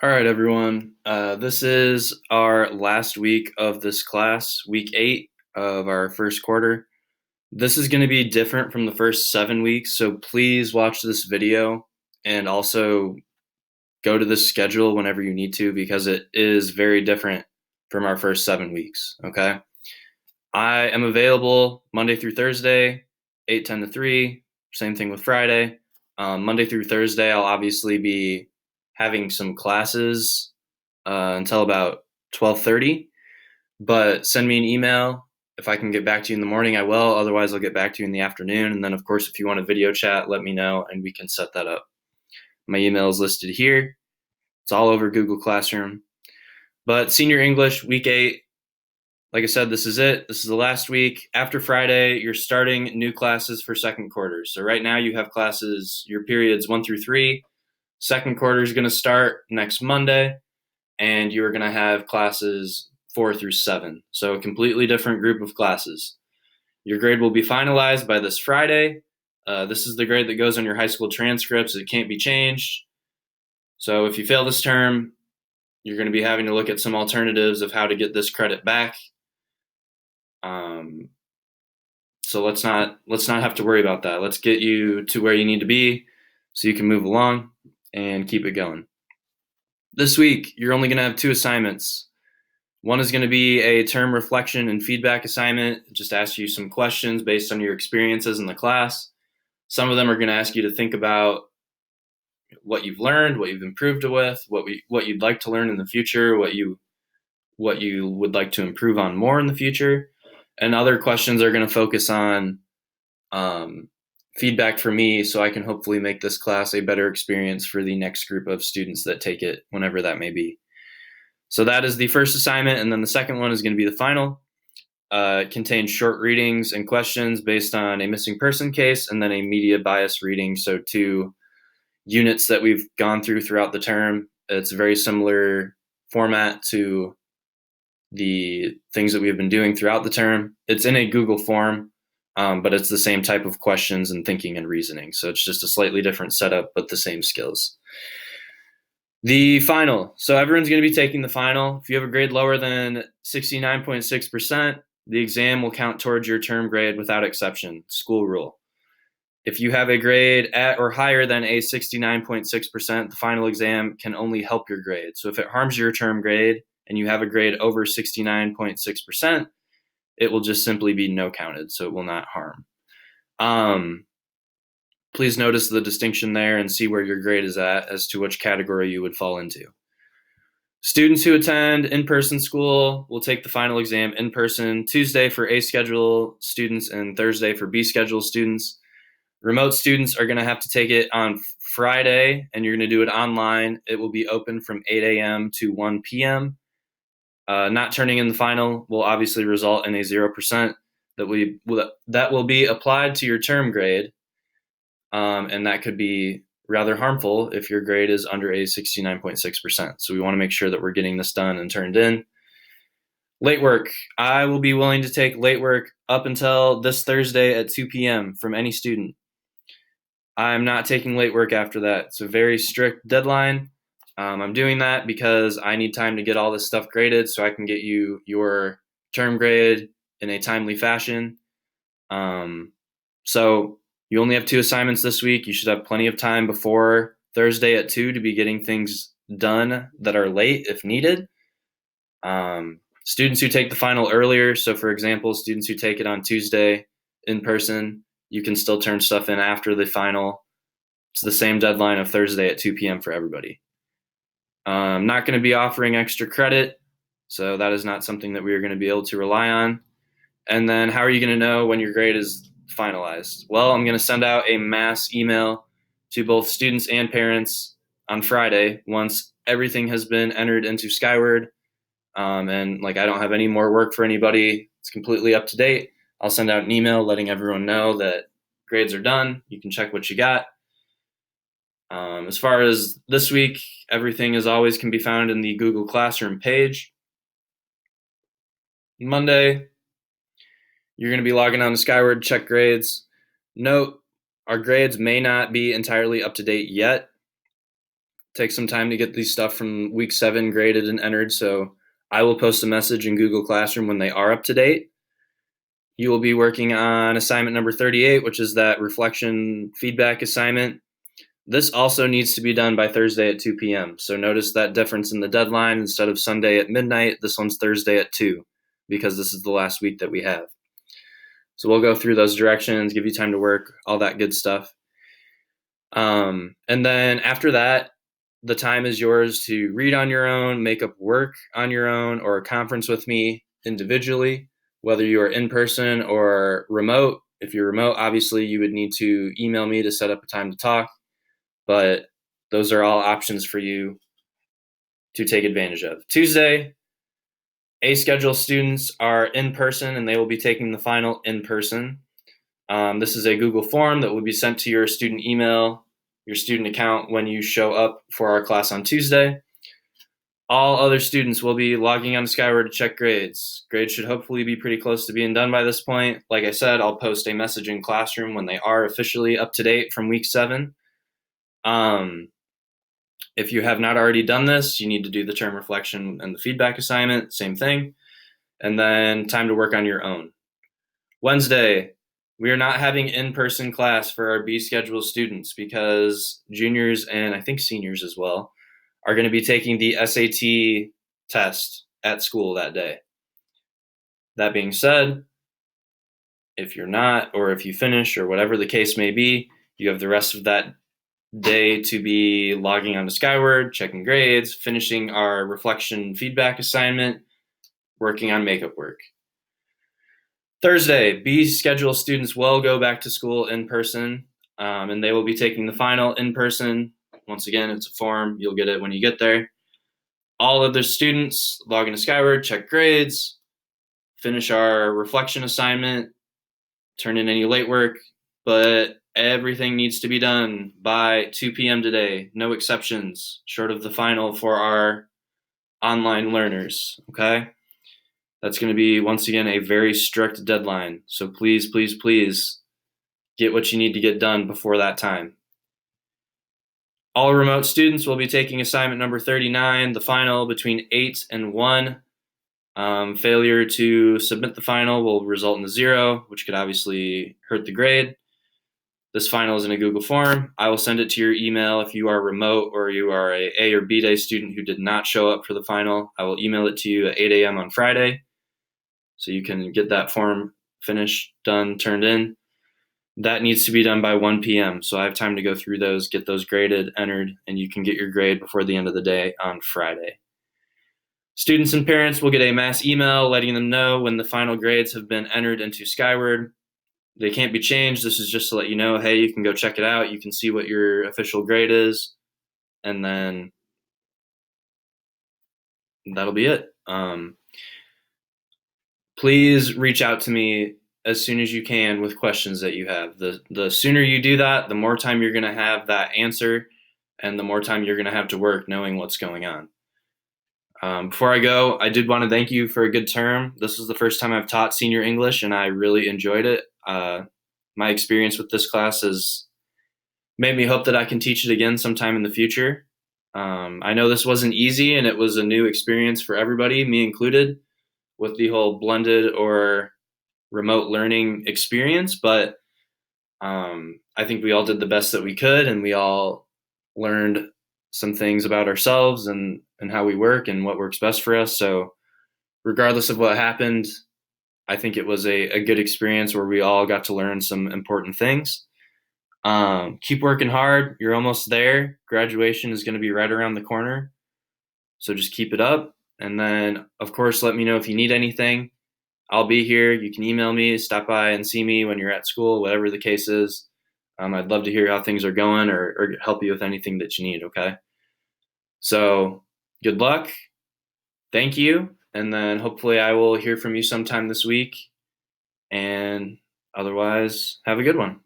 All right, everyone. This is our last week of this class, week 8 of our first quarter. This is going to be different from the first 7 weeks, so please watch this video and also go to the schedule whenever you need to because it is very different from our first 7 weeks, okay? I am available Monday through Thursday, 8:10 to 3. Same thing with Friday. Monday through Thursday, I'll obviously be having some classes until about 12:30. But send me an email. If I can get back to you in the morning, I will. Otherwise, I'll get back to you in the afternoon. And then, of course, if you want a video chat, let me know and we can set that up. My email is listed here. It's all over Google Classroom. But Senior English, week 8, like I said, this is it. This is the last week. After Friday, you're starting new classes for second quarter. So right now you have classes, your periods 1 through 3. Second quarter is going to start next Monday, and you're going to have classes 4 through 7. So a completely different group of classes. Your grade will be finalized by this Friday. This is the grade that goes on your high school transcripts. It can't be changed. So if you fail this term, you're going to be having to look at some alternatives of how to get this credit back. So let's not have to worry about that. Let's get you to where you need to be so you can move along and keep it going. This week, you're only going to have 2 assignments. One is going to be a term reflection and feedback assignment. It just asks you some questions based on your experiences in the class. Some of them are going to ask you to think about what you've learned, what you've improved with, what you'd like to learn in the future, what you would like to improve on more in the future. And other questions are going to focus on feedback for me so I can hopefully make this class a better experience for the next group of students that take it, whenever that may be. So that is the first assignment, and then the second one is going to be the final. It contains short readings and questions based on a missing person case and then a media bias reading, so 2 units that we've gone through throughout the term. It's a very similar format to the things that we've been doing throughout the term. It's in a Google form, but it's the same type of questions and thinking and reasoning. So it's just a slightly different setup, but the same skills. The final. So everyone's going to be taking the final. If you have a grade lower than 69.6%, the exam will count towards your term grade without exception. School rule. If you have a grade at or higher than a 69.6%, the final exam can only help your grade. So if it harms your term grade and you have a grade over 69.6%, it will just simply be no counted, so it will not harm. Please notice the distinction there and see where your grade is at as to which category you would fall into. Students who attend in-person school will take the final exam in person Tuesday for A schedule students and Thursday for B schedule students. Remote students are going to have to take it on Friday, and you're going to do it online. It will be open from 8 a.m. to 1 p.m. Not turning in the final will obviously result in a 0% that will be applied to your term grade, and that could be rather harmful if your grade is under a 69.6%. So we want to make sure that we're getting this done and turned in. Late work. I will be willing to take late work up until this Thursday at 2 p.m. from any student. I'm not taking late work after that. It's a very strict deadline. I'm doing that because I need time to get all this stuff graded so I can get you your term grade in a timely fashion. So you only have 2 assignments this week. You should have plenty of time before Thursday at 2 to be getting things done that are late if needed. Students who take the final earlier, so for example, students who take it on Tuesday in person, you can still turn stuff in after the final. It's the same deadline of Thursday at 2 p.m. for everybody. I'm not going to be offering extra credit, so that is not something that we are going to be able to rely on. And then how are you going to know when your grade is finalized? Well, I'm going to send out a mass email to both students and parents on Friday once everything has been entered into Skyward. And I don't have any more work for anybody. It's completely up to date. I'll send out an email letting everyone know that grades are done. You can check what you got. As far as this week, everything as always can be found in the Google Classroom page. Monday, you're going to be logging on to Skyward, check grades. Note, our grades may not be entirely up to date yet. take some time to get these stuff from week 7 graded and entered. So I will post a message in Google Classroom when they are up to date. You will be working on assignment number 38, which is that reflection feedback assignment. This also needs to be done by Thursday at 2 p.m. So notice that difference in the deadline. Instead of Sunday at midnight, this one's Thursday at 2, because this is the last week that we have. So we'll go through those directions, give you time to work, all that good stuff. And then after that, the time is yours to read on your own, make up work on your own, or a conference with me individually, whether you are in person or remote. If you're remote, obviously you would need to email me to set up a time to talk, but those are all options for you to take advantage of. Tuesday, A schedule students are in person and they will be taking the final in person. This is a Google form that will be sent to your student email, your student account when you show up for our class on Tuesday. All other students will be logging on to Skyward to check grades. Grades should hopefully be pretty close to being done by this point. Like I said, I'll post a message in Classroom when they are officially up to date from week 7. If you have not already done this, you need to do the term reflection and the feedback assignment, same thing. And then time to work on your own. Wednesday, we are not having in-person class for our B schedule students because juniors and I think seniors as well are going to be taking the SAT test at school that day. That being said, if you're not, or if you finish, or whatever the case may be, you have the rest of that day to be logging onto Skyward, checking grades, finishing our reflection feedback assignment, working on makeup work. Thursday, B schedule students will go back to school in person, and they will be taking the final in person. Once again, it's a form. You'll get it when you get there. All of the students log into Skyward, check grades, finish our reflection assignment, turn in any late work, but everything needs to be done by 2 p.m. today. No exceptions, short of the final for our online learners, okay? That's going to be, once again, a very strict deadline. So please, please, please get what you need to get done before that time. All remote students will be taking assignment number 39, the final between 8 and 1. Failure to submit the final will result in a 0, which could obviously hurt the grade. This final is in a Google form. I will send it to your email if you are remote or you are a or B day student who did not show up for the final. I will email it to you at 8 a.m. on Friday, so you can get that form finished, done, turned in. That needs to be done by 1 p.m. So I have time to go through those, get those graded, entered, and you can get your grade before the end of the day on Friday. Students and parents will get a mass email letting them know when the final grades have been entered into Skyward. They can't be changed. This is just to let you know, hey, you can go check it out. You can see what your official grade is, and then that'll be it. Please reach out to me as soon as you can with questions that you have. The sooner you do that, the more time you're going to have that answer, and the more time you're going to have to work knowing what's going on. Before I go, I did want to thank you for a good term. This is the first time I've taught senior English, and I really enjoyed it. My experience with this class has made me hope that I can teach it again sometime in the future. I know this wasn't easy, and it was a new experience for everybody, me included, with the whole blended or remote learning experience, but I think we all did the best that we could, and we all learned some things about ourselves and how we work and what works best for us. So regardless of what happened, I think it was a good experience where we all got to learn some important things. Keep working hard. You're almost there. Graduation is going to be right around the corner. So just keep it up. And then, of course, let me know if you need anything. I'll be here. You can email me, stop by and see me when you're at school, whatever the case is. I'd love to hear how things are going or help you with anything that you need, okay? So good luck. Thank you. And then hopefully I will hear from you sometime this week. And otherwise, have a good one.